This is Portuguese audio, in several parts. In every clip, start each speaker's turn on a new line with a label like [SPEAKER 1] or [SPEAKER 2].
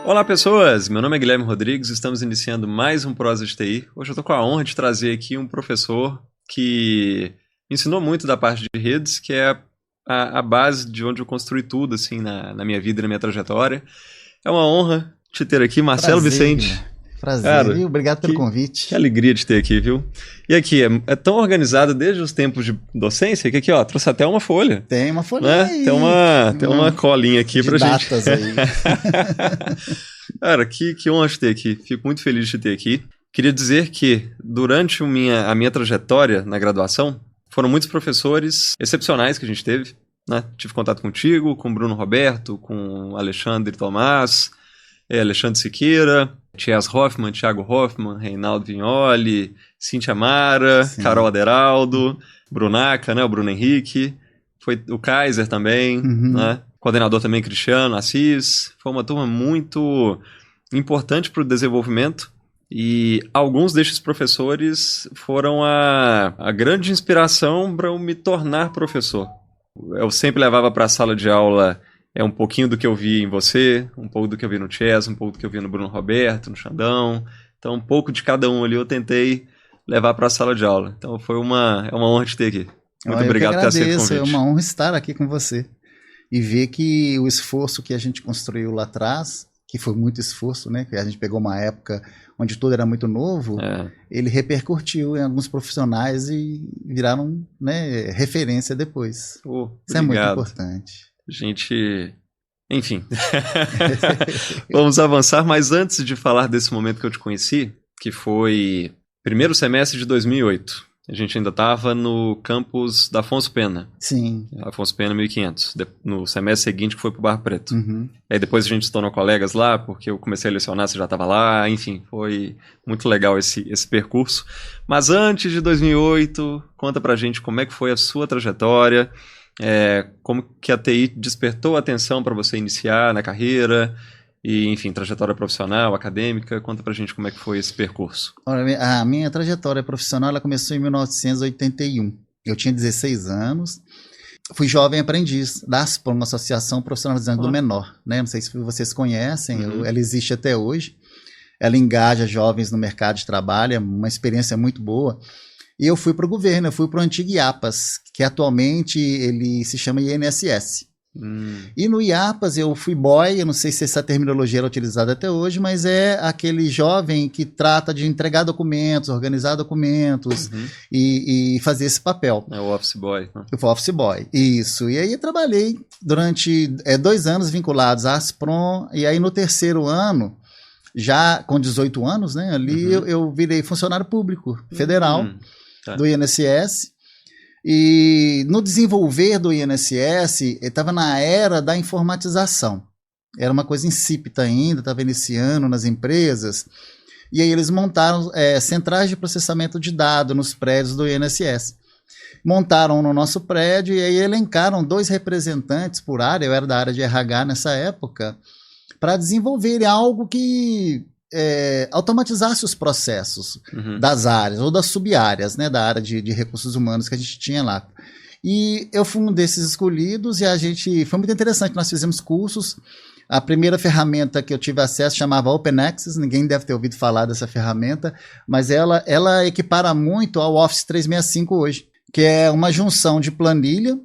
[SPEAKER 1] Olá pessoas, meu nome é Guilherme Rodrigues, estamos iniciando mais um Prosa de TI. Hoje eu estou com a honra de trazer aqui um professor que me ensinou muito da parte de redes, que é a base de onde eu construí tudo assim, na minha vida e na minha trajetória. É uma honra te ter aqui, Marcelo Vicente.
[SPEAKER 2] Prazer,
[SPEAKER 1] Cara,
[SPEAKER 2] viu? Obrigado pelo convite.
[SPEAKER 1] Que alegria de ter aqui, viu? E aqui, é tão organizado desde os tempos de docência que aqui, ó, trouxe até uma folha.
[SPEAKER 2] Tem uma folhinha aí.
[SPEAKER 1] Tem uma colinha aqui pra gente.
[SPEAKER 2] Datas aí.
[SPEAKER 1] Cara, que honra de ter aqui. Fico muito feliz de te ter aqui. Queria dizer que durante a minha trajetória na graduação, foram muitos professores excepcionais que a gente teve, né? Tive contato contigo, com o Bruno Roberto, com Alexandre Tomás, Alexandre Siqueira, Thias Hoffmann, Thiago Hoffmann, Reinaldo Vignoli, Cíntia Mara, sim, Carol Aderaldo, Brunaca, né, o Bruno Henrique, foi o Kaiser também, né? Coordenador também Cristiano Assis. Foi uma turma muito importante para o desenvolvimento e alguns destes professores foram a grande inspiração para eu me tornar professor. Eu sempre levava para a sala de aula um pouquinho do que eu vi em você, um pouco do que eu vi no Chess, um pouco do que eu vi no Bruno Roberto, no Xandão. Então, um pouco de cada um ali eu tentei levar para a sala de aula. Então, é uma honra te ter aqui. Muito obrigado por ter aceito o convite.
[SPEAKER 2] É uma honra estar aqui com você e ver que o esforço que a gente construiu lá atrás, que foi muito esforço, né? Que a gente pegou uma época onde tudo era muito novo, ele repercutiu em alguns profissionais e viraram, né, referência depois. Isso é muito importante.
[SPEAKER 1] Gente, enfim, vamos avançar, mas antes de falar desse momento que eu te conheci, que foi primeiro semestre de 2008, a gente ainda estava no campus da Afonso Pena.
[SPEAKER 2] Sim.
[SPEAKER 1] Afonso Pena 1500, no semestre seguinte que foi para o Barra Preto. Aí depois a gente se tornou colegas lá, porque eu comecei a lecionar, você já estava lá, enfim, foi muito legal esse percurso. Mas antes de 2008, conta pra gente como é que foi a sua trajetória, como que a TI despertou a atenção para você iniciar na carreira e, enfim, trajetória profissional, acadêmica. Conta pra gente como é que foi esse percurso.
[SPEAKER 2] A minha trajetória profissional ela começou em 1981. Eu tinha 16 anos, fui jovem aprendiz da ASPROM, uma associação profissionalizante do menor, né? Não sei se vocês conhecem, ela existe até hoje. Ela engaja jovens no mercado de trabalho, é uma experiência muito boa. E eu fui para o governo, eu fui para o antigo IAPAS, que atualmente ele se chama INSS. E no IAPAS eu fui boy, eu não sei se essa terminologia era utilizada até hoje, mas é aquele jovem que trata de entregar documentos, organizar documentos e fazer esse papel.
[SPEAKER 1] É o office boy. Né?
[SPEAKER 2] O office boy, isso. E aí eu trabalhei durante 2 anos vinculados à ASPROM, e aí no terceiro ano, já com 18 anos, né, ali eu virei funcionário público federal. Do INSS, e no desenvolver do INSS, estava na era da informatização, era uma coisa insípida ainda, estava iniciando nas empresas, e aí eles montaram centrais de processamento de dados nos prédios do INSS, montaram no nosso prédio, e aí elencaram 2 representantes por área, eu era da área de RH nessa época, para desenvolver algo que automatizasse os processos das áreas ou das sub-áreas, né, da área de recursos humanos que a gente tinha lá. E eu fui um desses escolhidos e foi muito interessante, nós fizemos cursos. A primeira ferramenta que eu tive acesso chamava Open Access, ninguém deve ter ouvido falar dessa ferramenta, mas ela equipara muito ao Office 365 hoje, que é uma junção de planilha,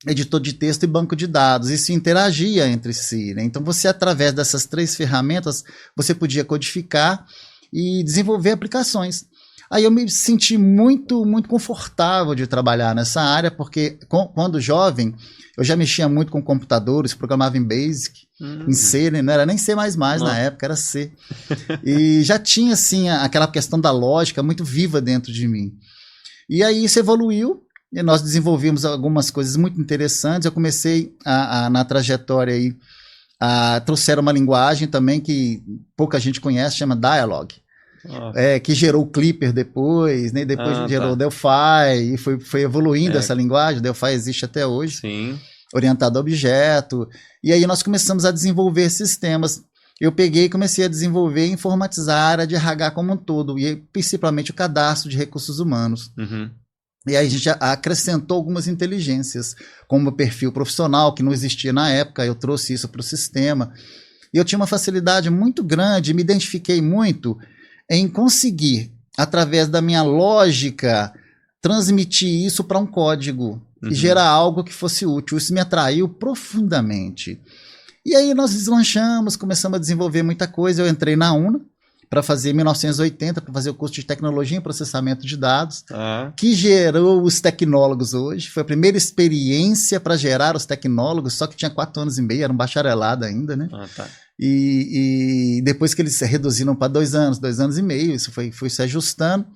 [SPEAKER 2] editor de texto e banco de dados, isso interagia entre si, né? Então você, através dessas 3 ferramentas, você podia codificar e desenvolver aplicações. Aí eu me senti muito, muito confortável de trabalhar nessa área, porque quando jovem, eu já mexia muito com computadores, programava em Basic, em C, né? Não era nem C++ na época, era C. E já tinha, assim, aquela questão da lógica muito viva dentro de mim. E aí isso evoluiu, e nós desenvolvimos algumas coisas muito interessantes. Eu comecei na trajetória aí, trouxeram uma linguagem também que pouca gente conhece, chama Dialog, que gerou o Clipper depois, né? Depois gerou o Delphi, e foi evoluindo essa linguagem. O Delphi existe até hoje.
[SPEAKER 1] Sim.
[SPEAKER 2] Orientado a objeto. E aí nós começamos a desenvolver sistemas. Eu peguei e comecei a desenvolver e informatizar a área de RH como um todo, e principalmente o cadastro de recursos humanos. E aí a gente acrescentou algumas inteligências, como o perfil profissional, que não existia na época, eu trouxe isso para o sistema. E eu tinha uma facilidade muito grande, me identifiquei muito em conseguir, através da minha lógica, transmitir isso para um código e gerar algo que fosse útil. Isso me atraiu profundamente. E aí nós deslanchamos, começamos a desenvolver muita coisa. Eu entrei na UNA para fazer, em 1980, para fazer o curso de Tecnologia em Processamento de Dados, que gerou os tecnólogos hoje. Foi a primeira experiência para gerar os tecnólogos, só que tinha 4 anos e meio, era um bacharelado ainda, né? E depois que eles se reduziram para 2 anos, 2 anos e meio, isso foi se ajustando.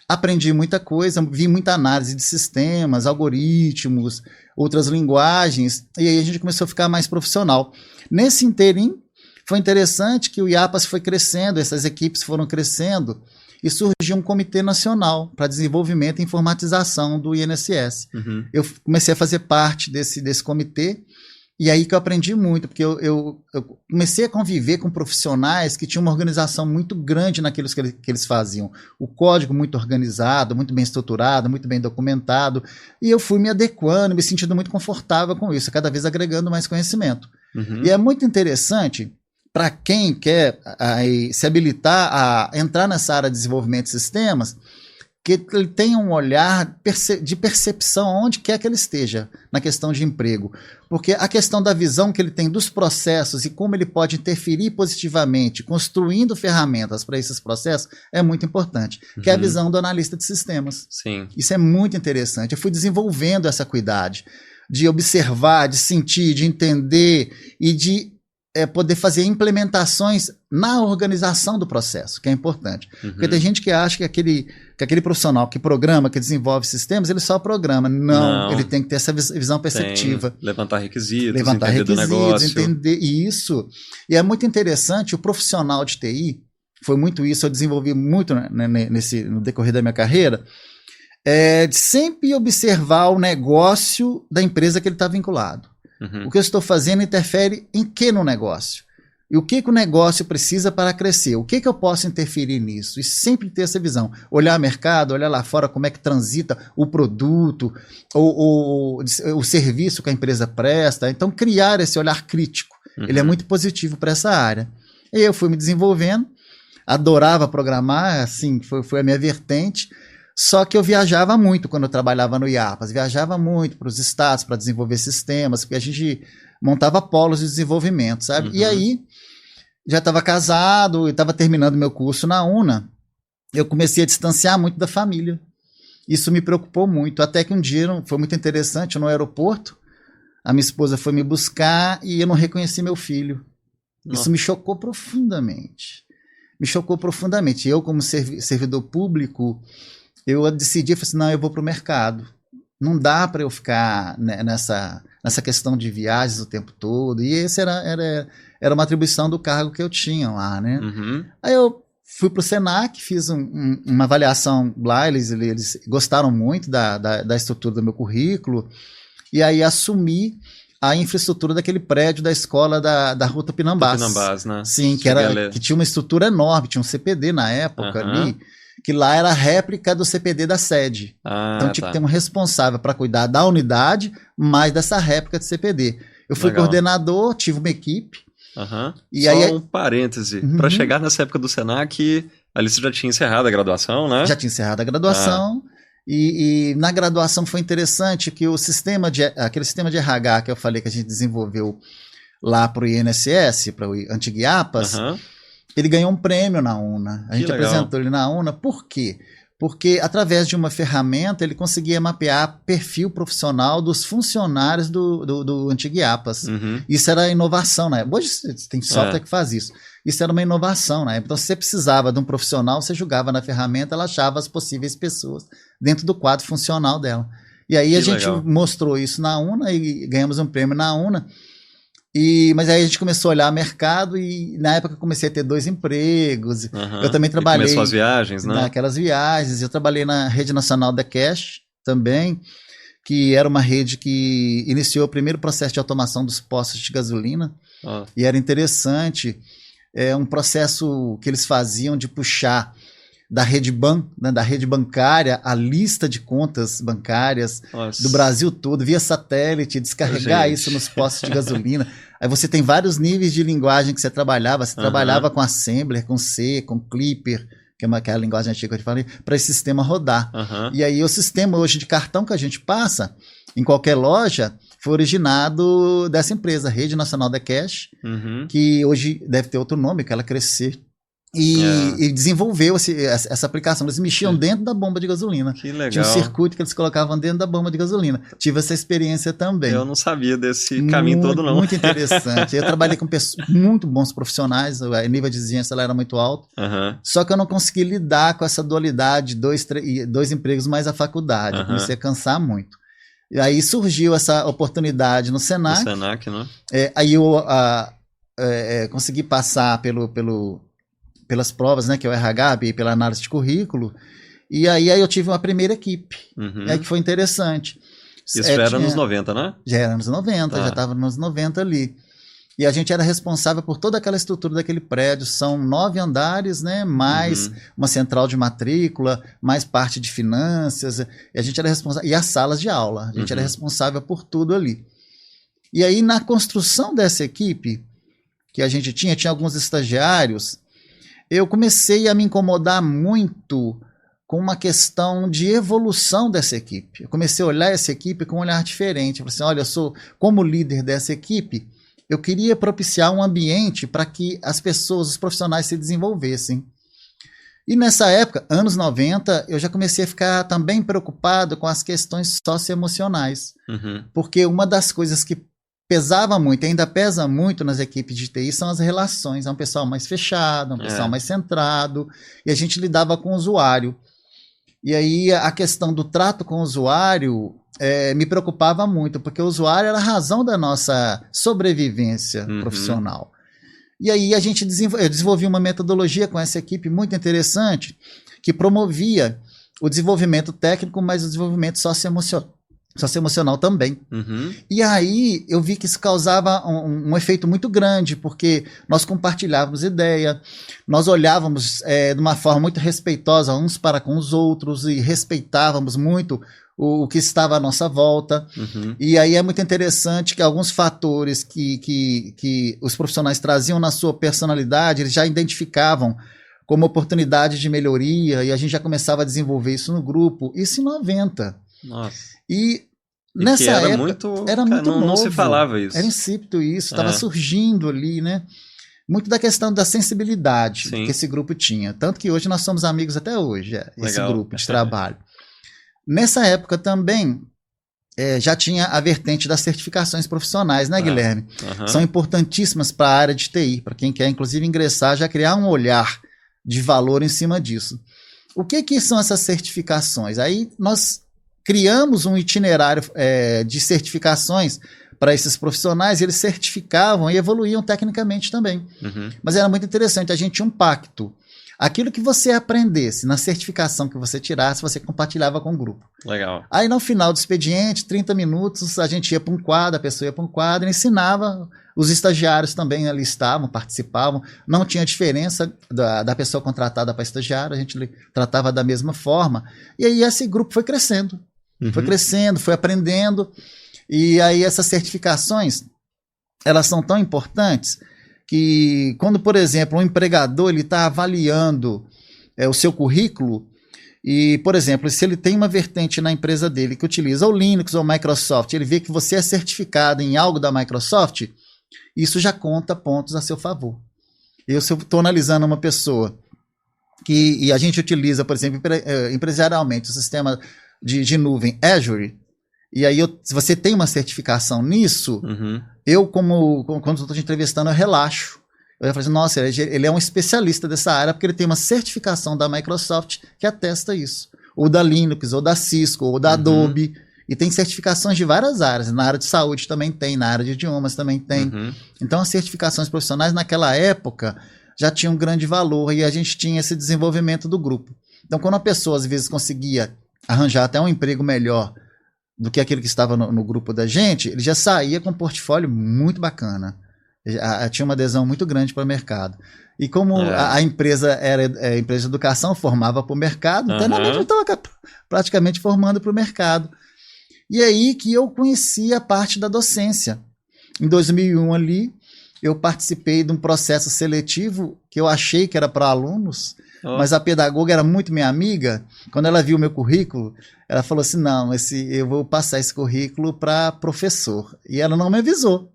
[SPEAKER 2] Aprendi muita coisa, vi muita análise de sistemas, algoritmos, outras linguagens, e aí a gente começou a ficar mais profissional. Nesse inteirinho, foi interessante que o IAPAS foi crescendo, essas equipes foram crescendo, e surgiu um comitê nacional para desenvolvimento e informatização do INSS. Eu comecei a fazer parte desse comitê, e aí que eu aprendi muito, porque eu comecei a conviver com profissionais que tinham uma organização muito grande naquilo que eles faziam. O código muito organizado, muito bem estruturado, muito bem documentado, e eu fui me adequando, me sentindo muito confortável com isso, cada vez agregando mais conhecimento. E é muito interessante para quem quer se habilitar a entrar nessa área de desenvolvimento de sistemas, que ele tenha um olhar de percepção onde quer que ele esteja na questão de emprego. Porque a questão da visão que ele tem dos processos e como ele pode interferir positivamente, construindo ferramentas para esses processos, é muito importante. Que é a visão do analista de sistemas.
[SPEAKER 1] Sim.
[SPEAKER 2] Isso é muito interessante. Eu fui desenvolvendo essa acuidade de observar, de sentir, de entender e de poder fazer implementações na organização do processo, que é importante. Porque tem gente que acha que aquele profissional que programa, que desenvolve sistemas, ele só programa. Não, ele tem que ter essa visão perceptiva.
[SPEAKER 1] Levantar requisitos, entender do negócio.
[SPEAKER 2] Entender isso. E é muito interessante, o profissional de TI, foi muito isso, eu desenvolvi muito no decorrer da minha carreira, de sempre observar o negócio da empresa que ele está vinculado. O que eu estou fazendo interfere em que no negócio? E o que o negócio precisa para crescer? O que eu posso interferir nisso? E sempre ter essa visão. Olhar o mercado, olhar lá fora como é que transita o produto, o serviço que a empresa presta. Então, criar esse olhar crítico. Ele é muito positivo para essa área. E eu fui me desenvolvendo, adorava programar, assim, foi a minha vertente. Só que eu viajava muito quando eu trabalhava no IAPAS, viajava muito para os estados para desenvolver sistemas, porque a gente montava polos de desenvolvimento, sabe? E aí, já estava casado, estava terminando meu curso na UNA, eu comecei a distanciar muito da família. Isso me preocupou muito, até que um dia, foi muito interessante, no aeroporto, a minha esposa foi me buscar e eu não reconheci meu filho. Isso me chocou profundamente. Eu, como servidor público, eu decidi, falei assim, não, eu vou para o mercado. Não dá para eu ficar nessa questão de viagens o tempo todo. E essa era uma atribuição do cargo que eu tinha lá, né? Aí eu fui para o Senac, fiz uma avaliação lá, eles gostaram muito da estrutura do meu currículo, e aí assumi a infraestrutura daquele prédio da escola da Rua Tupinambás.
[SPEAKER 1] Tupinambás, né?
[SPEAKER 2] Sim, que tinha uma estrutura enorme, tinha um CPD na época ali, que lá era a réplica do CPD da sede. Então tinha que ter um responsável para cuidar da unidade, mais dessa réplica de CPD. Eu fui coordenador, tive uma equipe.
[SPEAKER 1] E só aí, um parêntese, para chegar nessa época do Senac, ali você já tinha encerrado a graduação, né?
[SPEAKER 2] Já tinha encerrado a graduação. E na graduação foi interessante que aquele sistema de RH que eu falei que a gente desenvolveu lá para o INSS, para o antigo IAPAS, ele ganhou um prêmio na UNA. A gente apresentou ele na UNA. Por quê? Porque através de uma ferramenta ele conseguia mapear perfil profissional dos funcionários do antigo IAPAS. Isso era inovação, né? Hoje tem software que faz isso. Isso era uma inovação, né? Então, se você precisava de um profissional, você jogava na ferramenta, ela achava as possíveis pessoas dentro do quadro funcional dela. E aí a gente mostrou isso na UNA e ganhamos um prêmio na UNA. Mas aí a gente começou a olhar o mercado e na época eu comecei a ter 2 empregos. Eu também trabalhei...
[SPEAKER 1] E começou as viagens, né?
[SPEAKER 2] Naquelas viagens. Eu trabalhei na Rede Nacional da Cash também, que era uma rede que iniciou o primeiro processo de automação dos postos de gasolina. E era interessante. É um processo que eles faziam de puxar da rede né, da rede bancária, a lista de contas bancárias do Brasil todo, via satélite, descarregar isso nos postos de gasolina. Aí você tem vários níveis de linguagem que você trabalhava. Você trabalhava com Assembler, com C, com Clipper, que é a linguagem antiga que eu te falei, para esse sistema rodar. E aí o sistema hoje de cartão que a gente passa em qualquer loja foi originado dessa empresa, Rede Nacional da Cash, que hoje deve ter outro nome, que ela crescer. E desenvolveu essa aplicação. Eles mexiam dentro da bomba de gasolina.
[SPEAKER 1] Que legal.
[SPEAKER 2] Tinha um circuito que eles colocavam dentro da bomba de gasolina. Tive essa experiência também.
[SPEAKER 1] Eu não sabia desse caminho todo, não.
[SPEAKER 2] Muito interessante. Eu trabalhei com muito bons profissionais, o nível de exigência era muito alto. Só que eu não consegui lidar com essa dualidade, dois empregos mais a faculdade. Eu comecei a cansar muito. E aí surgiu essa oportunidade no Senac.
[SPEAKER 1] No Senac, né?
[SPEAKER 2] Aí eu consegui passar pelas provas, né, que é o RH, pela análise de currículo, e aí eu tive uma primeira equipe, que foi interessante.
[SPEAKER 1] Isso já era nos 90, né?
[SPEAKER 2] Já era nos 90, já estava nos 90 ali. E a gente era responsável por toda aquela estrutura daquele prédio, são 9 andares, né, mais uma central de matrícula, mais parte de finanças, e a gente era responsável, e as salas de aula, a gente era responsável por tudo ali. E aí na construção dessa equipe, que a gente tinha alguns estagiários, eu comecei a me incomodar muito com uma questão de evolução dessa equipe. Eu comecei a olhar essa equipe com um olhar diferente. Eu falei assim, olha, eu sou, como líder dessa equipe, eu queria propiciar um ambiente para que as pessoas, os profissionais se desenvolvessem. E nessa época, anos 90, eu já comecei a ficar também preocupado com as questões socioemocionais. Porque uma das coisas que pesava muito, ainda pesa muito nas equipes de TI, são as relações. É um pessoal mais fechado, um pessoal mais centrado, e a gente lidava com o usuário. E aí a questão do trato com o usuário me preocupava muito, porque o usuário era a razão da nossa sobrevivência profissional. E aí eu desenvolvi uma metodologia com essa equipe muito interessante, que promovia o desenvolvimento técnico, mas o desenvolvimento socioemocional também. E aí eu vi que isso causava um efeito muito grande, porque nós compartilhávamos ideia, nós olhávamos de uma forma muito respeitosa uns para com os outros e respeitávamos muito o que estava à nossa volta. E aí é muito interessante que alguns fatores que os profissionais traziam na sua personalidade, eles já identificavam como oportunidade de melhoria, e a gente já começava a desenvolver isso no grupo, isso em 90.
[SPEAKER 1] Nossa.
[SPEAKER 2] E nessa época era muito novo,
[SPEAKER 1] não se falava isso.
[SPEAKER 2] Era insípido isso, estava surgindo ali, né? Muito da questão da sensibilidade que esse grupo tinha. Tanto que hoje nós somos amigos até hoje, esse grupo de trabalho. Nessa época também já tinha a vertente das certificações profissionais, né, Guilherme? São importantíssimas para a área de TI, para quem quer inclusive ingressar, já criar um olhar de valor em cima disso. O que são essas certificações? Aí nós criamos um itinerário de certificações para esses profissionais, e eles certificavam e evoluíam tecnicamente também. Mas era muito interessante, a gente tinha um pacto. Aquilo que você aprendesse na certificação que você tirasse, você compartilhava com o grupo.
[SPEAKER 1] Legal.
[SPEAKER 2] Aí no final do expediente, 30 minutos, a gente ia para um quadro, a pessoa ia para um quadro e ensinava. Os estagiários também ali estavam, participavam. Não tinha diferença da pessoa contratada para estagiário, a gente tratava da mesma forma. E aí esse grupo foi crescendo. Foi crescendo, foi aprendendo. E aí essas certificações, elas são tão importantes que quando, por exemplo, um empregador está avaliando o seu currículo e, por exemplo, se ele tem uma vertente na empresa dele que utiliza o Linux ou o Microsoft, ele vê que você é certificado em algo da Microsoft, isso já conta pontos a seu favor. Eu, se eu estou analisando uma pessoa e a gente utiliza, por exemplo, empresarialmente o sistema de nuvem Azure, e aí se você tem uma certificação nisso, eu, quando estou te entrevistando, eu relaxo. Eu falo assim, nossa, ele é um especialista dessa área, porque ele tem uma certificação da Microsoft que atesta isso. Ou da Linux, ou da Cisco, ou da Adobe. E tem certificações de várias áreas. Na área de saúde também tem, na área de idiomas também tem. Então, as certificações profissionais, naquela época, já tinham um grande valor, e a gente tinha esse desenvolvimento do grupo. Então, quando a pessoa, às vezes, conseguia arranjar até um emprego melhor do que aquele que estava no grupo da gente, ele já saía com um portfólio muito bacana. Tinha uma adesão muito grande para o mercado. E como a empresa era empresa de educação, formava para o mercado, internamente eu estava praticamente formando para o mercado. E aí que eu conheci a parte da docência. Em 2001 ali, eu participei de um processo seletivo que eu achei que era para alunos, mas a pedagoga era muito minha amiga. Quando ela viu o meu currículo, ela falou assim, não, eu vou passar esse currículo para professor. E ela não me avisou.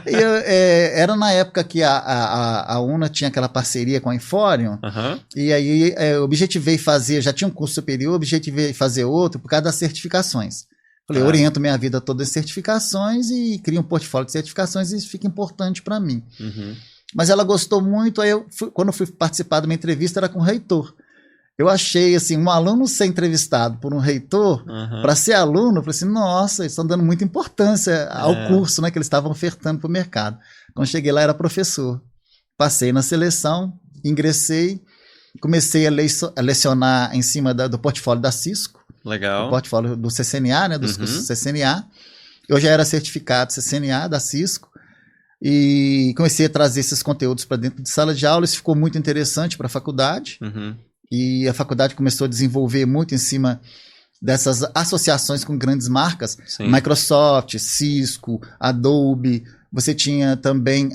[SPEAKER 2] Era na época que a UNA tinha aquela parceria com a Inforium, e aí eu objetivei fazer, já tinha um curso superior, objetivei fazer outro por causa das certificações. Falei, oriento minha vida toda em certificações e crio um portfólio de certificações e isso fica importante para mim. Mas ela gostou muito, aí quando eu fui participar de uma entrevista era com o reitor. Eu achei, assim, um aluno ser entrevistado por um reitor, para ser aluno, eu falei assim, nossa, eles estão dando muita importância ao curso, né, que eles estavam ofertando para o mercado. Quando cheguei lá, era professor. Passei na seleção, ingressei, comecei a lecionar em cima do portfólio da Cisco.
[SPEAKER 1] Legal.
[SPEAKER 2] O portfólio do CCNA, né, dos cursos CCNA. Eu já era certificado CCNA da Cisco e comecei a trazer esses conteúdos para dentro de sala de aula. Isso ficou muito interessante para a faculdade. E a faculdade começou a desenvolver muito em cima dessas associações com grandes marcas. Sim. Microsoft, Cisco, Adobe. Você tinha também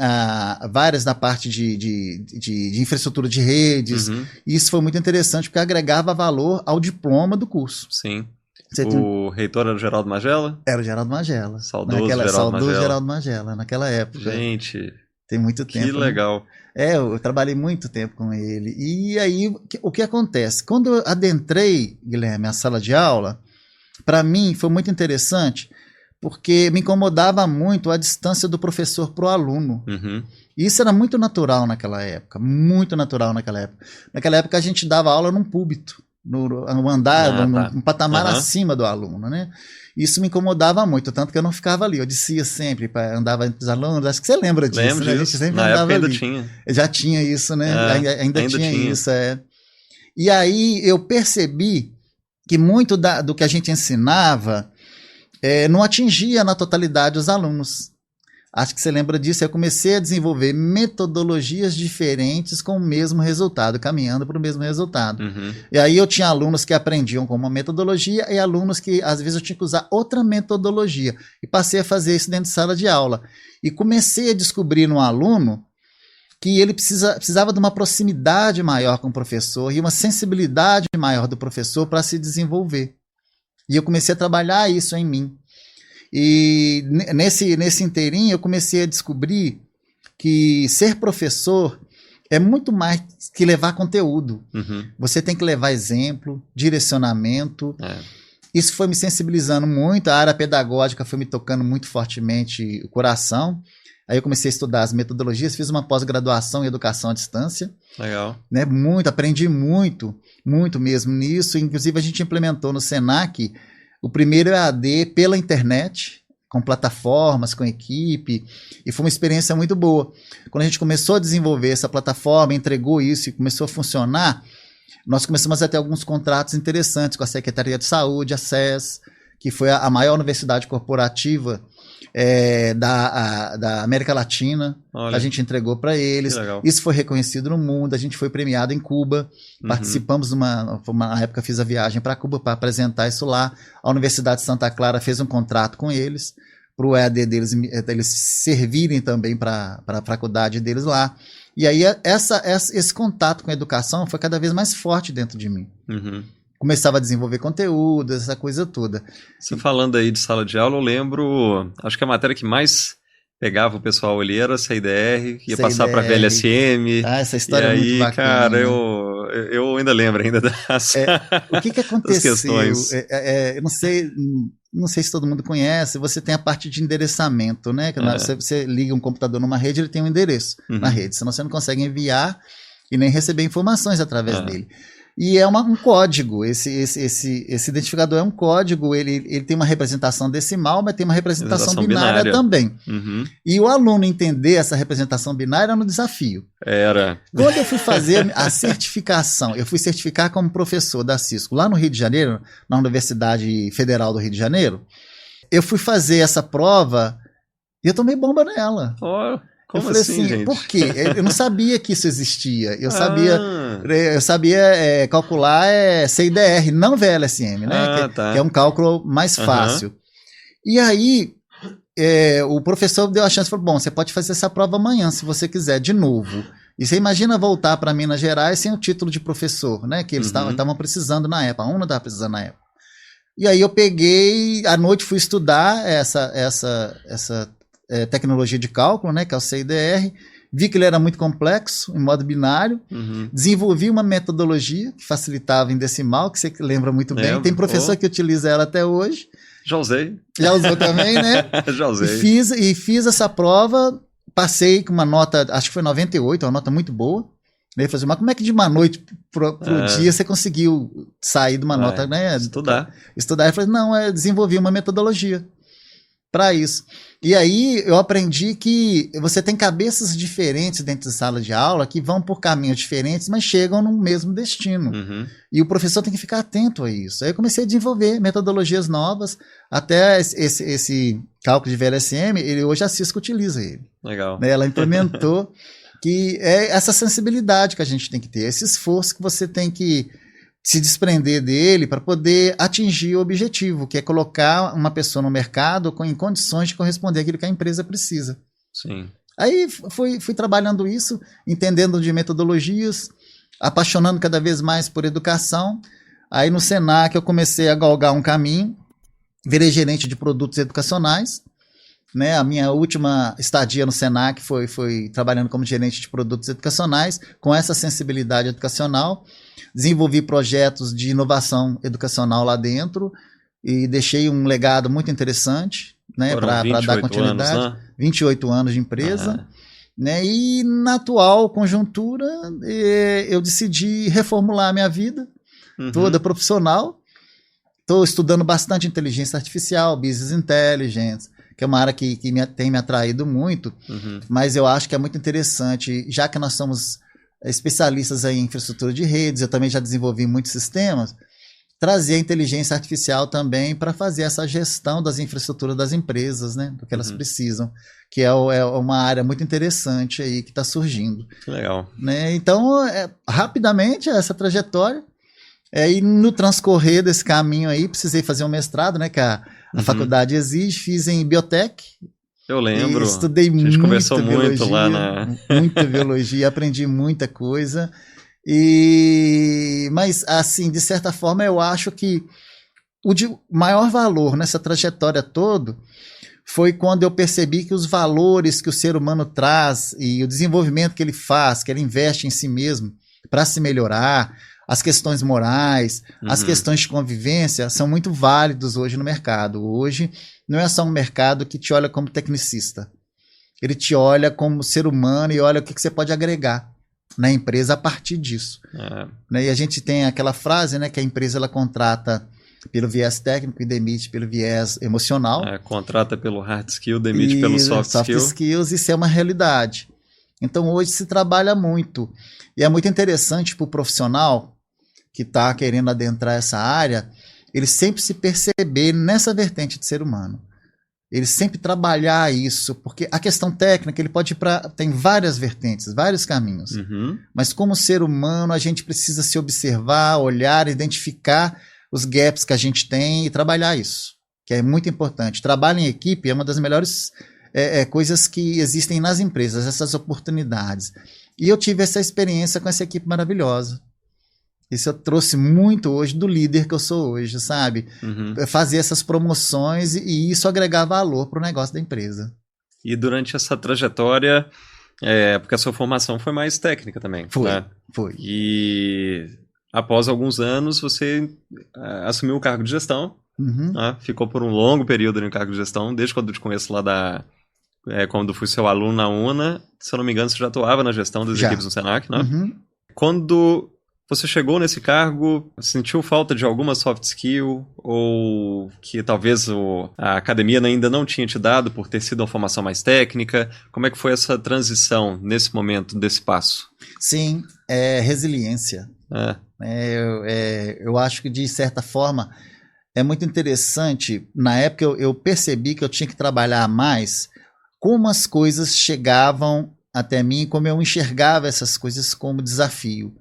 [SPEAKER 2] várias da parte de infraestrutura de redes. E isso foi muito interessante porque agregava valor ao diploma do curso.
[SPEAKER 1] Sim. O reitor era o Geraldo Magela?
[SPEAKER 2] Era o Geraldo Magela.
[SPEAKER 1] Saudoso
[SPEAKER 2] Geraldo Magela, naquela época.
[SPEAKER 1] Gente,
[SPEAKER 2] tem muito tempo.
[SPEAKER 1] Que legal.
[SPEAKER 2] Né? Eu trabalhei muito tempo com ele. E aí, o que acontece? Quando eu adentrei, Guilherme, a sala de aula, para mim foi muito interessante, porque me incomodava muito a distância do professor para o aluno. E isso era muito natural naquela época, muito natural naquela época. Naquela época a gente dava aula num púlpito, no andar, num patamar acima do aluno, né? Isso me incomodava muito, tanto que eu não ficava ali, eu descia sempre, andava entre os alunos, acho que você lembra disso,
[SPEAKER 1] Lembro
[SPEAKER 2] né?
[SPEAKER 1] disso.
[SPEAKER 2] A gente sempre
[SPEAKER 1] Na
[SPEAKER 2] andava
[SPEAKER 1] época
[SPEAKER 2] ali.
[SPEAKER 1] Ainda tinha.
[SPEAKER 2] Já tinha isso, né? Ainda tinha isso, E aí eu percebi que muito do que a gente ensinava não atingia na totalidade os alunos. Acho que você lembra disso. Eu comecei a desenvolver metodologias diferentes com o mesmo resultado, caminhando para o mesmo resultado. E aí eu tinha alunos que aprendiam com uma metodologia e alunos que, às vezes, eu tinha que usar outra metodologia. E passei a fazer isso dentro de sala de aula. E comecei a descobrir no aluno que ele precisava de uma proximidade maior com o professor e uma sensibilidade maior do professor para se desenvolver. E eu comecei a trabalhar isso em mim. E nesse inteirinho eu comecei a descobrir que ser professor é muito mais que levar conteúdo. Você tem que levar exemplo, direcionamento. Isso foi me sensibilizando muito, a área pedagógica foi me tocando muito fortemente o coração. Aí eu comecei a estudar as metodologias, fiz uma pós-graduação em educação à distância.
[SPEAKER 1] Legal.
[SPEAKER 2] Né, aprendi muito mesmo nisso. Inclusive a gente implementou no Senac o primeiro EAD pela internet, com plataformas, com equipe, e foi uma experiência muito boa. Quando a gente começou a desenvolver essa plataforma, entregou isso e começou a funcionar, nós começamos a ter alguns contratos interessantes com a Secretaria de Saúde, a SES, que foi a maior universidade corporativa da América Latina. Olha, a gente entregou para eles. Isso foi reconhecido no mundo. A gente foi premiado em Cuba. Participamos na época fiz a viagem para Cuba para apresentar isso lá. A Universidade de Santa Clara fez um contrato com eles para o EAD deles servirem também para a faculdade deles lá. E aí esse contato com a educação foi cada vez mais forte dentro de mim. Começava a desenvolver conteúdo, essa coisa toda.
[SPEAKER 1] Você falando aí de sala de aula, eu lembro, acho que a matéria que mais pegava o pessoal ali era CIDR, ia passar para VLSM.
[SPEAKER 2] Essa história é muito bacana.
[SPEAKER 1] Cara, eu ainda lembro das
[SPEAKER 2] o que aconteceu?
[SPEAKER 1] Questões.
[SPEAKER 2] Eu não sei se todo mundo conhece, você tem a parte de endereçamento, né? Você liga um computador numa rede, ele tem um endereço na rede, senão você não consegue enviar e nem receber informações através dele. E é um código, esse identificador é um código, ele tem uma representação decimal, mas tem uma representação binária também. E o aluno entender essa representação binária era um desafio. Quando eu fui fazer a certificação, eu fui certificar como professor da Cisco, lá no Rio de Janeiro, na Universidade Federal do Rio de Janeiro, eu fui fazer essa prova e eu tomei bomba nela.
[SPEAKER 1] Como
[SPEAKER 2] eu falei
[SPEAKER 1] assim, gente?
[SPEAKER 2] por quê? Eu não sabia que isso existia. Eu sabia calcular CIDR, não VLSM, né?
[SPEAKER 1] Tá.
[SPEAKER 2] Que é um cálculo mais fácil. E aí, o professor deu a chance, falou, bom, você pode fazer essa prova amanhã, se você quiser, de novo. E você imagina voltar para Minas Gerais sem o título de professor, né? Que eles estavam precisando na época, a UNA estava precisando na época. E aí eu peguei, à noite fui estudar essa tecnologia de cálculo, né? Que é o CIDR. Vi que ele era muito complexo, em modo binário. Desenvolvi uma metodologia que facilitava em decimal, que você lembra muito bem. Tem professor que utiliza ela até hoje.
[SPEAKER 1] Já usei.
[SPEAKER 2] Já usou também, né?
[SPEAKER 1] Já usei.
[SPEAKER 2] E fiz essa prova, passei com uma nota, acho que foi 98, uma nota muito boa. Ele falou assim, mas como é que de uma noite pro dia você conseguiu sair de uma nota, né?
[SPEAKER 1] Estudar.
[SPEAKER 2] Eu falei, não, eu desenvolvi uma metodologia para isso. E aí eu aprendi que você tem cabeças diferentes dentro de sala de aula que vão por caminhos diferentes, mas chegam no mesmo destino. E o professor tem que ficar atento a isso. Aí eu comecei a desenvolver metodologias novas, até esse cálculo de VLSM, hoje a Cisco utiliza ele.
[SPEAKER 1] Legal.
[SPEAKER 2] Ela implementou que é essa sensibilidade que a gente tem que ter, esse esforço que você tem que se desprender dele para poder atingir o objetivo, que é colocar uma pessoa no mercado em condições de corresponder àquilo que a empresa precisa.
[SPEAKER 1] Sim.
[SPEAKER 2] Aí fui trabalhando isso, entendendo de metodologias, apaixonando cada vez mais por educação. Aí no Senac eu comecei a galgar um caminho, virei gerente de produtos educacionais. Né, a minha última estadia no Senac foi trabalhando como gerente de produtos educacionais, com essa sensibilidade educacional. Desenvolvi projetos de inovação educacional lá dentro e deixei um legado muito interessante, né, para dar continuidade. Anos, né? 28 anos de empresa. Né, e na atual conjuntura, eu decidi reformular a minha vida toda profissional. Estou estudando bastante inteligência artificial, business intelligence, que é uma área que tem me atraído muito, mas eu acho que é muito interessante, já que nós somos especialistas em infraestrutura de redes, eu também já desenvolvi muitos sistemas, trazer a inteligência artificial também para fazer essa gestão das infraestruturas das empresas, né, do que elas precisam, que é uma área muito interessante aí que está surgindo.
[SPEAKER 1] Legal.
[SPEAKER 2] Né? Então, rapidamente, essa trajetória, e no transcorrer desse caminho aí, precisei fazer um mestrado, né, que a faculdade exige, fiz em biotech.
[SPEAKER 1] Eu lembro.
[SPEAKER 2] Estudei muito.
[SPEAKER 1] A gente conversou muito lá na...
[SPEAKER 2] Muita biologia, aprendi muita coisa. Mas, assim, de certa forma, eu acho que o maior valor nessa trajetória toda foi quando eu percebi que os valores que o ser humano traz e o desenvolvimento que ele faz, que ele investe em si mesmo para se melhorar, as questões morais, as questões de convivência são muito válidos hoje no mercado. Hoje não é só um mercado que te olha como tecnicista. Ele te olha como ser humano e olha o que você pode agregar na empresa a partir disso. Né? E a gente tem aquela frase, né, que a empresa ela contrata pelo viés técnico e demite pelo viés emocional.
[SPEAKER 1] Contrata pelo hard skill, demite pelo soft skill.
[SPEAKER 2] Soft skills, isso é uma realidade. Então hoje se trabalha muito. E é muito interessante para o profissional que está querendo adentrar essa área, ele sempre se perceber nessa vertente de ser humano. Ele sempre trabalhar isso, porque a questão técnica, ele pode ir tem várias vertentes, vários caminhos. Mas como ser humano, a gente precisa se observar, olhar, identificar os gaps que a gente tem e trabalhar isso, que é muito importante. Trabalho em equipe é uma das melhores coisas que existem nas empresas, essas oportunidades. E eu tive essa experiência com essa equipe maravilhosa. Isso eu trouxe muito hoje do líder que eu sou hoje, sabe? Fazer essas promoções e isso agregar valor para o negócio da empresa.
[SPEAKER 1] E durante essa trajetória, porque a sua formação foi mais técnica também.
[SPEAKER 2] Foi,
[SPEAKER 1] né?
[SPEAKER 2] Foi.
[SPEAKER 1] E após alguns anos você assumiu o cargo de gestão, né? Ficou por um longo período no cargo de gestão, desde quando eu te conheço lá quando fui seu aluno na UNA, se eu não me engano, você já atuava na gestão das equipes no Senac, né? Quando você chegou nesse cargo, sentiu falta de alguma soft skill ou que talvez a academia ainda não tinha te dado por ter sido uma formação mais técnica? Como é que foi essa transição nesse momento, desse passo?
[SPEAKER 2] Sim, resiliência. Eu acho que, de certa forma, é muito interessante. Na época, eu percebi que eu tinha que trabalhar mais como as coisas chegavam até mim, como eu enxergava essas coisas como desafio.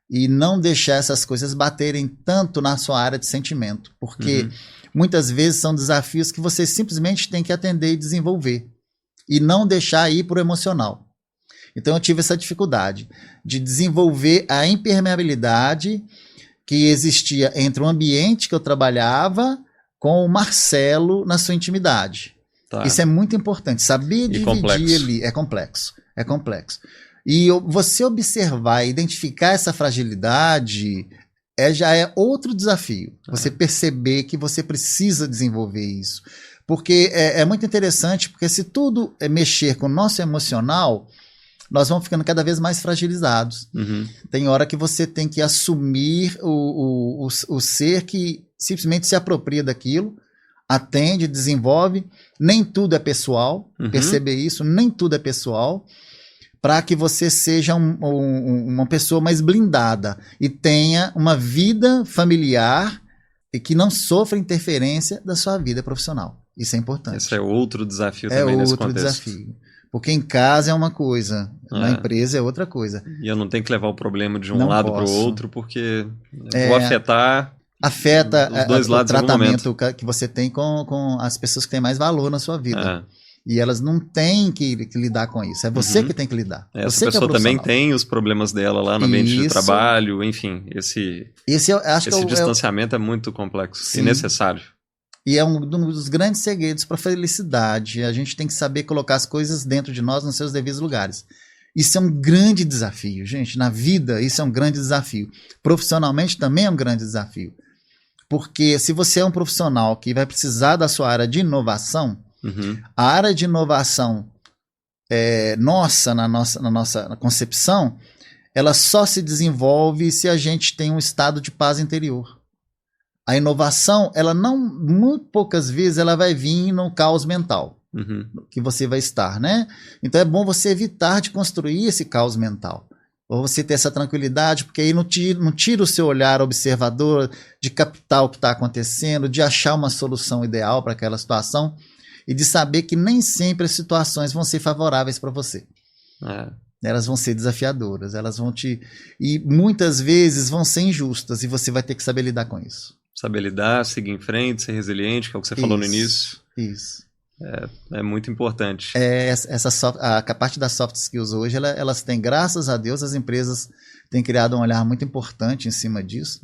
[SPEAKER 2] E não deixar essas coisas baterem tanto na sua área de sentimento. Porque muitas vezes são desafios que você simplesmente tem que atender e desenvolver. E não deixar ir para o emocional. Então eu tive essa dificuldade de desenvolver a impermeabilidade que existia entre o ambiente que eu trabalhava com o Marcelo na sua intimidade. Tá. Isso é muito importante. Saber dividir ali é complexo. É complexo. E você observar e identificar essa fragilidade já é outro desafio. Você perceber que você precisa desenvolver isso. Porque é muito interessante, porque se tudo mexer com o nosso emocional, nós vamos ficando cada vez mais fragilizados. Tem hora que você tem que assumir o ser que simplesmente se apropria daquilo, atende, desenvolve. Nem tudo é pessoal, perceber isso, nem tudo é pessoal, para que você seja uma pessoa mais blindada e tenha uma vida familiar e que não sofra interferência da sua vida profissional. Isso é importante.
[SPEAKER 1] Esse é outro desafio também nesse contexto. É outro desafio.
[SPEAKER 2] Porque em casa é uma coisa, na empresa é outra coisa.
[SPEAKER 1] E eu não tenho que levar o problema de um lado para o outro, porque vou afeta os dois lados
[SPEAKER 2] o tratamento que você tem com as pessoas que têm mais valor na sua vida. E elas não têm que lidar com isso. É você que tem que lidar.
[SPEAKER 1] Essa pessoa também tem os problemas dela lá no ambiente de trabalho, enfim. Esse distanciamento é muito complexo e necessário.
[SPEAKER 2] E é um dos grandes segredos para a felicidade. A gente tem que saber colocar as coisas dentro de nós nos seus devidos lugares. Isso é um grande desafio, gente. Na vida, isso é um grande desafio. Profissionalmente também é um grande desafio. Porque se você é um profissional que vai precisar da sua área de inovação, a área de inovação na nossa concepção, ela só se desenvolve se a gente tem um estado de paz interior. A inovação, ela não, muito poucas vezes, ela vai vir no caos mental que você vai estar, né? Então é bom você evitar de construir esse caos mental. Ou você ter essa tranquilidade, porque aí não tira o seu olhar observador de captar o que está acontecendo, de achar uma solução ideal para aquela situação e de saber que nem sempre as situações vão ser favoráveis para você. Elas vão ser desafiadoras, elas vão e muitas vezes vão ser injustas e você vai ter que saber lidar com isso.
[SPEAKER 1] Saber lidar, seguir em frente, ser resiliente, que é o que você falou no início.
[SPEAKER 2] Isso.
[SPEAKER 1] É muito importante.
[SPEAKER 2] A parte das soft skills hoje, elas têm, graças a Deus, as empresas têm criado um olhar muito importante em cima disso.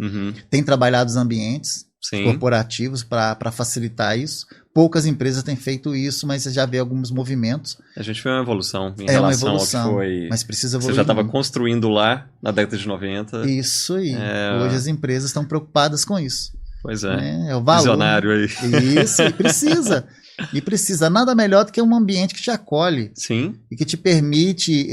[SPEAKER 2] Têm trabalhado os ambientes corporativos para facilitar isso. Poucas empresas têm feito isso, mas você já vê alguns movimentos.
[SPEAKER 1] A gente vê uma evolução em relação ao que foi...
[SPEAKER 2] Mas precisa evoluir.
[SPEAKER 1] Você já estava construindo lá na década de 90.
[SPEAKER 2] Isso aí. Hoje as empresas estão preocupadas com isso.
[SPEAKER 1] Pois é.
[SPEAKER 2] É o valor.
[SPEAKER 1] Visionário aí.
[SPEAKER 2] Isso, e precisa. E precisa nada melhor do que um ambiente que te acolhe.
[SPEAKER 1] Sim.
[SPEAKER 2] E que te permite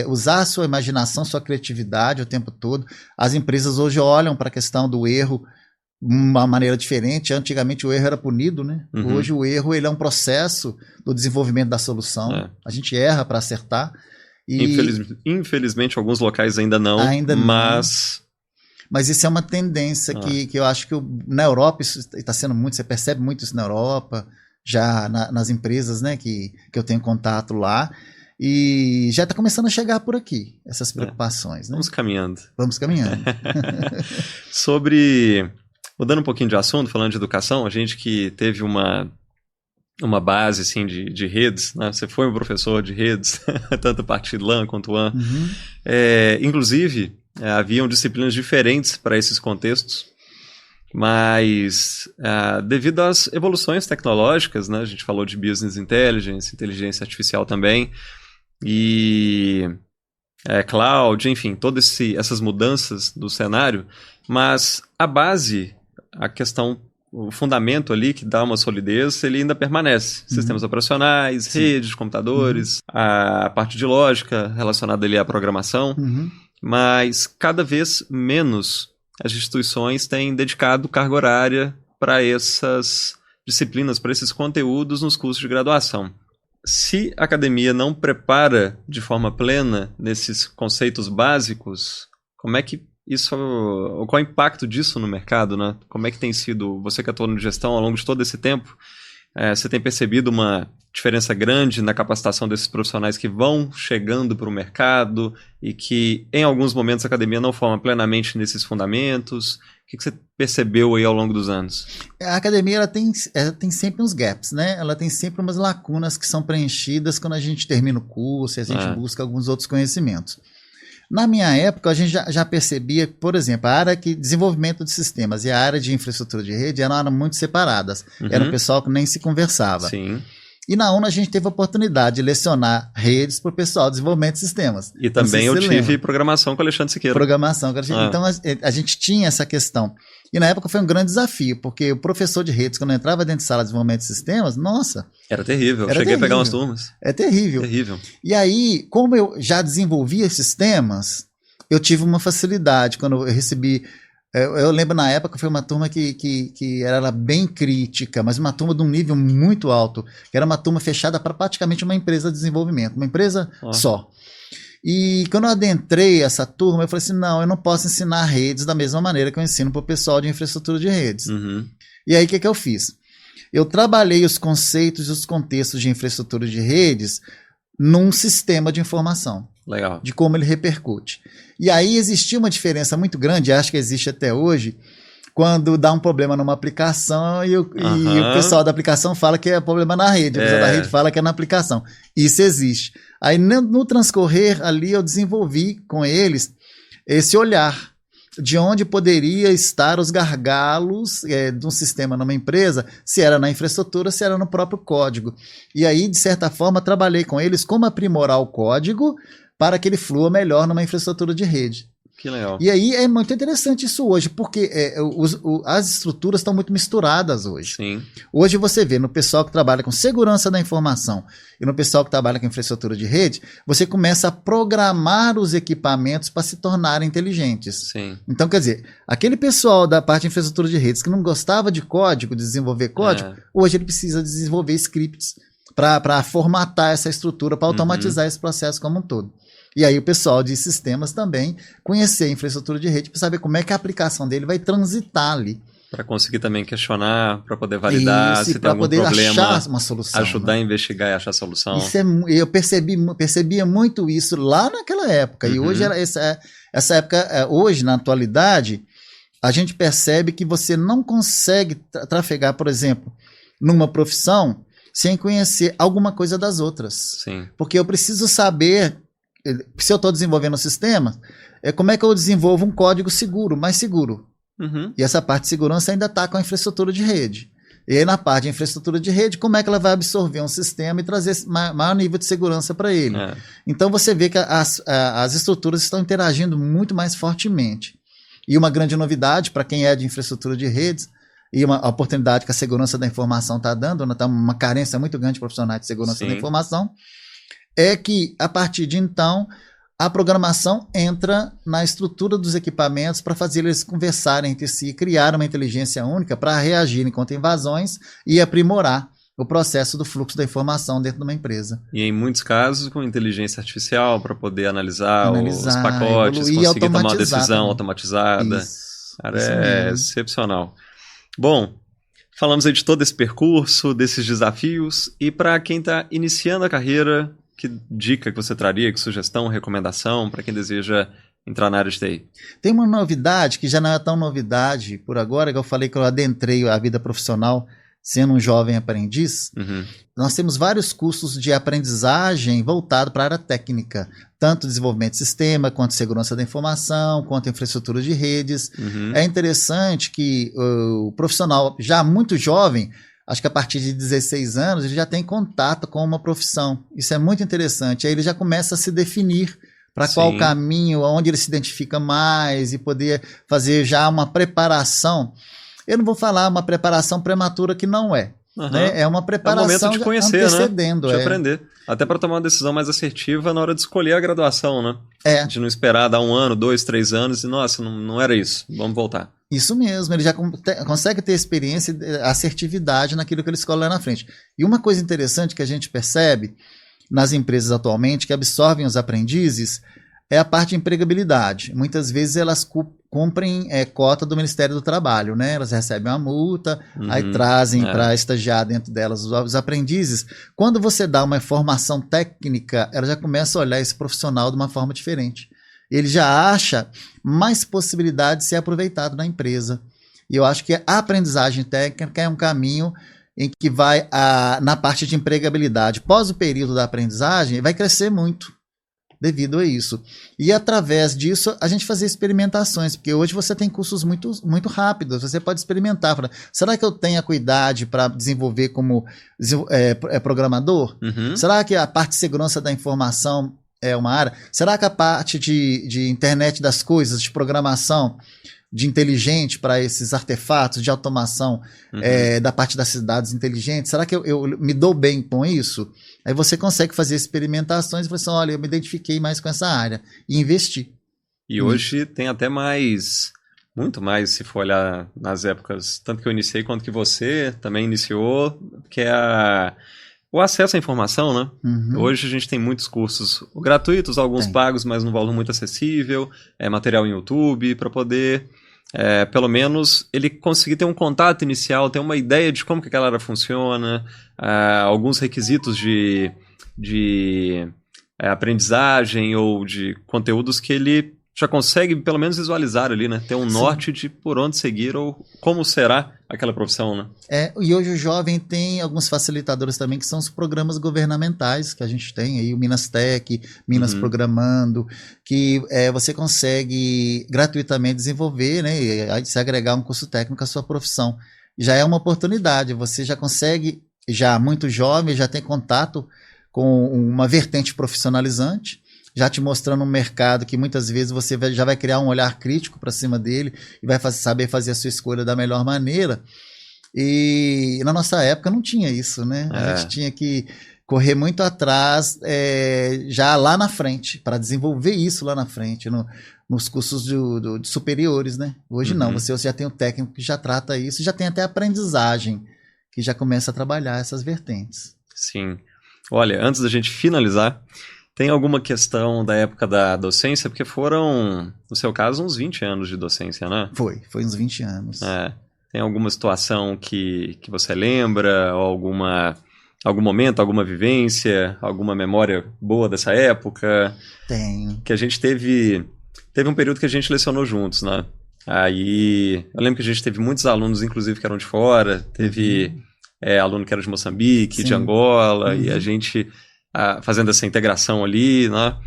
[SPEAKER 2] usar a sua imaginação, sua criatividade o tempo todo. As empresas hoje olham para a questão do erro de uma maneira diferente. Antigamente o erro era punido, né? Hoje o erro ele é um processo do desenvolvimento da solução. A gente erra para acertar. E...
[SPEAKER 1] Infelizmente alguns locais ainda não.
[SPEAKER 2] Mas isso é uma tendência que eu acho que na Europa isso está sendo muito, você percebe muito isso na Europa, já nas empresas, né, que eu tenho contato lá, e já está começando a chegar por aqui, essas preocupações. Né?
[SPEAKER 1] Vamos caminhando. Mudando um pouquinho de assunto, falando de educação, a gente que teve uma base assim, de redes, né? Você foi um professor de redes, tanto a partir do LAN quanto o AN. Inclusive, haviam disciplinas diferentes para esses contextos, mas devido às evoluções tecnológicas, né? A gente falou de business intelligence, inteligência artificial também, e cloud, enfim, todas essas mudanças do cenário, mas a base, a questão, o fundamento ali que dá uma solidez, ele ainda permanece. Sistemas operacionais, redes de computadores, a parte de lógica relacionada ali à programação, mas cada vez menos as instituições têm dedicado carga horária para essas disciplinas, para esses conteúdos nos cursos de graduação. Se a academia não prepara de forma plena nesses conceitos básicos, como é que qual é o impacto disso no mercado, né? Como é que tem sido, você que atua na gestão ao longo de todo esse tempo, Você tem percebido uma diferença grande na capacitação desses profissionais que vão chegando para o mercado e que, em alguns momentos, a academia não forma plenamente nesses fundamentos? O que você percebeu aí ao longo dos anos?
[SPEAKER 2] A academia ela tem sempre uns gaps, né? Ela tem sempre umas lacunas que são preenchidas quando a gente termina o curso e a gente busca alguns outros conhecimentos. Na minha época, a gente já percebia que, por exemplo, a área de desenvolvimento de sistemas e a área de infraestrutura de rede eram muito separadas. Era um pessoal que nem se conversava.
[SPEAKER 1] Sim.
[SPEAKER 2] E na UNA a gente teve a oportunidade de lecionar redes para o pessoal de desenvolvimento de sistemas.
[SPEAKER 1] E também eu tive programação com o Alexandre Siqueira.
[SPEAKER 2] Programação. Então a gente tinha essa questão. E na época foi um grande desafio, porque o professor de redes, quando entrava dentro de sala de desenvolvimento de sistemas, nossa...
[SPEAKER 1] Era terrível. Eu cheguei a pegar umas turmas.
[SPEAKER 2] É terrível. E aí, como eu já desenvolvia sistemas, eu tive uma facilidade quando eu recebi... Eu lembro na época foi uma turma que era bem crítica, mas uma turma de um nível muito alto, que era uma turma fechada para praticamente uma empresa de desenvolvimento, uma empresa só. E quando eu adentrei essa turma, eu falei assim, não, eu não posso ensinar redes da mesma maneira que eu ensino para o pessoal de infraestrutura de redes. E aí o que eu fiz? Eu trabalhei os conceitos e os contextos de infraestrutura de redes num sistema de informação.
[SPEAKER 1] Legal.
[SPEAKER 2] De como ele repercute. E aí existia uma diferença muito grande, acho que existe até hoje, quando dá um problema numa aplicação e o pessoal da aplicação fala que é problema na rede, o pessoal da rede fala que é na aplicação. Isso existe. Aí no transcorrer ali eu desenvolvi com eles esse olhar de onde poderia estar os gargalos de um sistema numa empresa, se era na infraestrutura, se era no próprio código. E aí, de certa forma, trabalhei com eles como aprimorar o código para que ele flua melhor numa infraestrutura de rede.
[SPEAKER 1] Que legal.
[SPEAKER 2] E aí é muito interessante isso hoje, porque as estruturas estão muito misturadas hoje.
[SPEAKER 1] Sim.
[SPEAKER 2] Hoje você vê no pessoal que trabalha com segurança da informação e no pessoal que trabalha com infraestrutura de rede, você começa a programar os equipamentos para se tornarem inteligentes.
[SPEAKER 1] Sim.
[SPEAKER 2] Então, quer dizer, aquele pessoal da parte de infraestrutura de redes que não gostava de código, de desenvolver código, hoje ele precisa desenvolver scripts para formatar essa estrutura, para automatizar esse processo como um todo. E aí o pessoal de sistemas também conhecer a infraestrutura de rede para saber como é que a aplicação dele vai transitar ali.
[SPEAKER 1] Para conseguir também questionar, para poder validar, se tem algum problema,
[SPEAKER 2] achar uma solução,
[SPEAKER 1] ajudar a investigar e achar a solução.
[SPEAKER 2] Eu percebia muito isso lá naquela época. E hoje essa época, hoje na atualidade, a gente percebe que você não consegue trafegar, por exemplo, numa profissão sem conhecer alguma coisa das outras.
[SPEAKER 1] Sim.
[SPEAKER 2] Porque eu preciso saber, se eu estou desenvolvendo um sistema, como é que eu desenvolvo um código seguro, mais seguro. E essa parte de segurança ainda está com a infraestrutura de rede. E aí na parte de infraestrutura de rede, como é que ela vai absorver um sistema e trazer maior nível de segurança para ele. Então você vê que as estruturas estão interagindo muito mais fortemente. E uma grande novidade para quem é de infraestrutura de redes, e uma oportunidade que a segurança da informação está dando, está uma carência muito grande de profissionais de segurança da informação, é que, a partir de então, a programação entra na estrutura dos equipamentos para fazer eles conversarem entre si, criar uma inteligência única para reagirem contra invasões e aprimorar o processo do fluxo da informação dentro de uma empresa.
[SPEAKER 1] E em muitos casos com inteligência artificial para poder analisar os pacotes, conseguir tomar uma decisão automatizada.
[SPEAKER 2] Isso,
[SPEAKER 1] cara, é excepcional. Bom, falamos aí de todo esse percurso, desses desafios, e para quem está iniciando a carreira, que dica que você traria, que sugestão, recomendação para quem deseja entrar na área de TI?
[SPEAKER 2] Tem uma novidade que já não é tão novidade por agora, que eu falei que eu adentrei a vida profissional sendo um jovem aprendiz. Nós temos vários cursos de aprendizagem voltado para a área técnica, tanto desenvolvimento de sistema, quanto segurança da informação, quanto infraestrutura de redes. É interessante que o profissional já muito jovem, acho que a partir de 16 anos, ele já tem contato com uma profissão. Isso é muito interessante. Aí ele já começa a se definir para qual caminho, onde ele se identifica mais e poder fazer já uma preparação. Eu não vou falar uma preparação prematura que não é. Né? É uma preparação
[SPEAKER 1] é um momento de conhecer,
[SPEAKER 2] antecedendo.
[SPEAKER 1] De aprender. Até para tomar uma decisão mais assertiva na hora de escolher a graduação, né? De não esperar dar 1 ano, 2, 3 anos e, nossa, não era isso, vamos voltar.
[SPEAKER 2] Isso mesmo, ele já consegue ter experiência e assertividade naquilo que ele escolhe lá na frente. E uma coisa interessante que a gente percebe nas empresas atualmente que absorvem os aprendizes é a parte de empregabilidade. Muitas vezes elas cumprem cota do Ministério do Trabalho, né? Elas recebem uma multa, aí trazem para estagiar dentro delas os aprendizes. Quando você dá uma formação técnica, ela já começa a olhar esse profissional de uma forma diferente. Ele já acha mais possibilidade de ser aproveitado na empresa. E eu acho que a aprendizagem técnica é um caminho em que vai na parte de empregabilidade. Pós o período da aprendizagem, vai crescer muito devido a isso. E através disso, a gente fazia experimentações, porque hoje você tem cursos muito, muito rápidos, você pode experimentar. Será que eu tenho a cuidade para desenvolver como programador? Será que a parte de segurança da informação é uma área? Será que a parte de internet das coisas, de programação, de inteligente para esses artefatos de automação da parte das cidades inteligentes, será que eu me dou bem com isso? Aí você consegue fazer experimentações e falar assim, olha, eu me identifiquei mais com essa área e investir.
[SPEAKER 1] E hoje tem até muito mais, se for olhar nas épocas, tanto que eu iniciei quanto que você também iniciou, que é o acesso à informação, né? Hoje a gente tem muitos cursos gratuitos, alguns pagos, mas num valor muito acessível, material em YouTube, para poder, pelo menos, ele conseguir ter um contato inicial, ter uma ideia de como que aquela área funciona, alguns requisitos de aprendizagem ou de conteúdos que ele já consegue, pelo menos, visualizar ali, né? Ter um norte de por onde seguir ou como será aquela profissão, né?
[SPEAKER 2] E hoje o jovem tem alguns facilitadores também, que são os programas governamentais que a gente tem aí, o Minas Tech, Minas Programando, que você consegue gratuitamente desenvolver, né? E se agregar um curso técnico à sua profissão. Já é uma oportunidade, você já consegue, já muito jovem, já tem contato com uma vertente profissionalizante, já te mostrando um mercado que muitas vezes você já vai criar um olhar crítico para cima dele e vai saber fazer a sua escolha da melhor maneira. E na nossa época não tinha isso, né? A gente tinha que correr muito atrás, já lá na frente, para desenvolver isso lá na frente, nos cursos de superiores, né? Hoje não, você já tem um técnico que já trata isso, já tem até aprendizagem, que já começa a trabalhar essas vertentes.
[SPEAKER 1] Sim. Olha, antes da gente finalizar, tem alguma questão da época da docência? Porque foram, no seu caso, uns 20 anos de docência, né?
[SPEAKER 2] Foi uns 20 anos.
[SPEAKER 1] Tem alguma situação que você lembra? Ou algum momento, alguma vivência, alguma memória boa dessa época?
[SPEAKER 2] Tenho.
[SPEAKER 1] Que a gente teve um período que a gente lecionou juntos, né? Aí, eu lembro que a gente teve muitos alunos, inclusive, que eram de fora. Teve aluno que era de Moçambique, de Angola, e a gente... fazendo essa integração ali, né?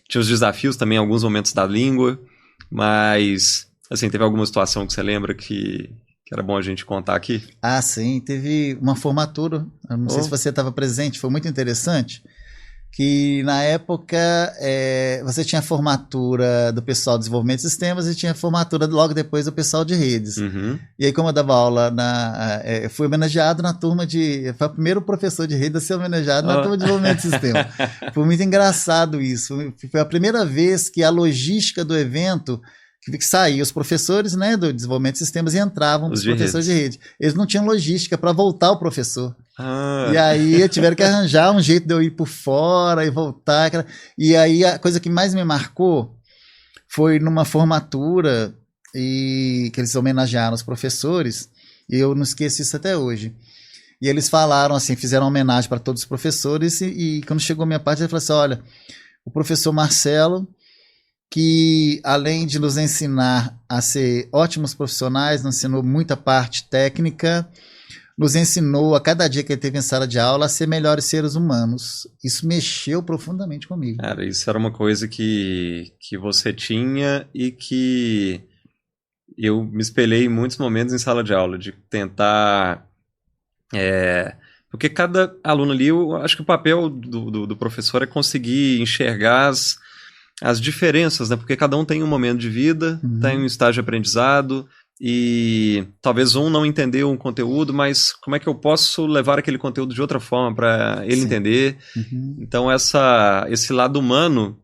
[SPEAKER 1] Tinha os desafios também, em alguns momentos da língua, mas, assim, teve alguma situação que você lembra que era bom a gente contar aqui?
[SPEAKER 2] Sim, teve uma formatura, eu não sei se você estava presente, foi muito interessante, que na época você tinha a formatura do pessoal de desenvolvimento de sistemas e tinha a formatura logo depois do pessoal de redes. E aí, como eu dava aula, eu fui homenageado na turma foi o primeiro professor de redes a ser homenageado na turma de desenvolvimento de sistemas. Foi muito engraçado isso. Foi a primeira vez que a logística do evento, que saía os professores, né, do desenvolvimento de sistemas e entravam os professores de rede. Eles não tinham logística para voltar o professor. E aí tiveram que arranjar um jeito de eu ir por fora e voltar. E aí a coisa que mais me marcou foi numa formatura que eles homenagearam os professores, e eu não esqueço isso até hoje. E eles falaram assim, fizeram uma homenagem para todos os professores, e quando chegou a minha parte, ele falou assim, olha, o professor Marcelo, que além de nos ensinar a ser ótimos profissionais, nos ensinou muita parte técnica, nos ensinou a cada dia que ele teve em sala de aula a ser melhores seres humanos. Isso mexeu profundamente comigo.
[SPEAKER 1] Cara, isso era uma coisa que você tinha e que eu me espelhei em muitos momentos em sala de aula, de tentar... porque cada aluno ali, eu acho que o papel do professor é conseguir enxergar as diferenças, né? Porque cada um tem um momento de vida, tem um estágio de aprendizado, e talvez um não entendeu um conteúdo, mas como é que eu posso levar aquele conteúdo de outra forma para ele entender? Então esse lado humano,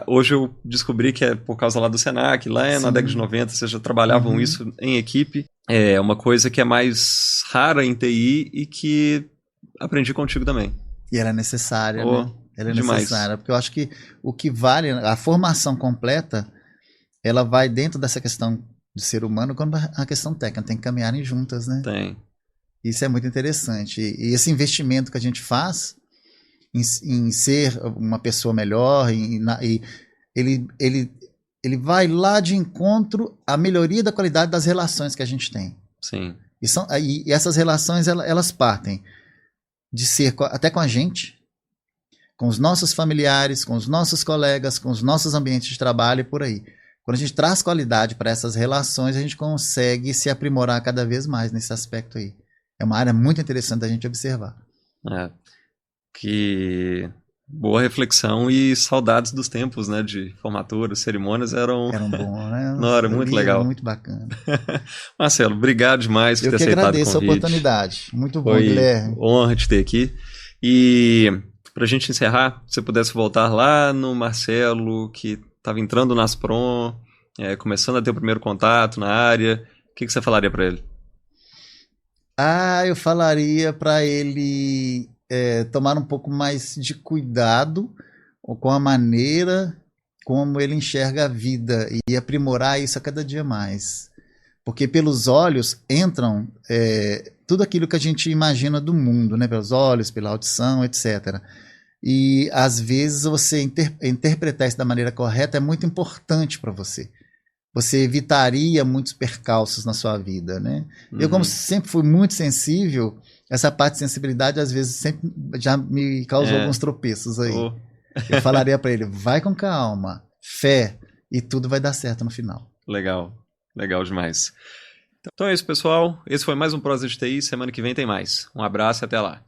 [SPEAKER 1] hoje eu descobri que é por causa lá do Senac, lá na década de 90 vocês já trabalhavam isso em equipe, é uma coisa que é mais rara em TI e que aprendi contigo também.
[SPEAKER 2] E era necessária, né? Ela é
[SPEAKER 1] Demais.
[SPEAKER 2] necessária, porque eu acho que o que vale, a formação completa, ela vai dentro dessa questão de ser humano, quando a questão técnica tem que caminharem juntas, né?
[SPEAKER 1] Tem.
[SPEAKER 2] Isso é muito interessante. E esse investimento que a gente faz em ser uma pessoa melhor, e ele vai lá de encontro à melhoria da qualidade das relações que a gente tem.
[SPEAKER 1] Sim.
[SPEAKER 2] E essas relações, elas partem de ser até com a gente, com os nossos familiares, com os nossos colegas, com os nossos ambientes de trabalho e por aí. Quando a gente traz qualidade para essas relações, a gente consegue se aprimorar cada vez mais nesse aspecto aí. É uma área muito interessante da gente observar.
[SPEAKER 1] Que boa reflexão e saudades dos tempos, né, de formatura, cerimônias eram
[SPEAKER 2] bom, né?
[SPEAKER 1] Não, era muito legal.
[SPEAKER 2] Era muito bacana.
[SPEAKER 1] Marcelo, obrigado demais por
[SPEAKER 2] Eu
[SPEAKER 1] ter
[SPEAKER 2] que
[SPEAKER 1] aceitado o
[SPEAKER 2] agradeço a
[SPEAKER 1] convite.
[SPEAKER 2] oportunidade. Muito bom,
[SPEAKER 1] Foi
[SPEAKER 2] Guilherme.
[SPEAKER 1] honra te ter aqui. E pra gente encerrar, se você pudesse voltar lá no Marcelo, que estava entrando na Asprom, começando a ter o primeiro contato na área, o que você falaria para ele?
[SPEAKER 2] Eu falaria para ele tomar um pouco mais de cuidado com a maneira como ele enxerga a vida e aprimorar isso a cada dia mais. Porque pelos olhos entram tudo aquilo que a gente imagina do mundo, né? Pelos olhos, pela audição, etc. E às vezes você interpretar isso da maneira correta é muito importante para você. Você evitaria muitos percalços na sua vida, né? Eu, como sempre fui muito sensível, essa parte de sensibilidade às vezes sempre já me causou alguns tropeços aí. Eu falaria para ele, vai com calma, fé, e tudo vai dar certo no final.
[SPEAKER 1] Legal, legal demais. Então é isso, pessoal. Esse foi mais um Prosa de TI. Semana que vem tem mais. Um abraço e até lá.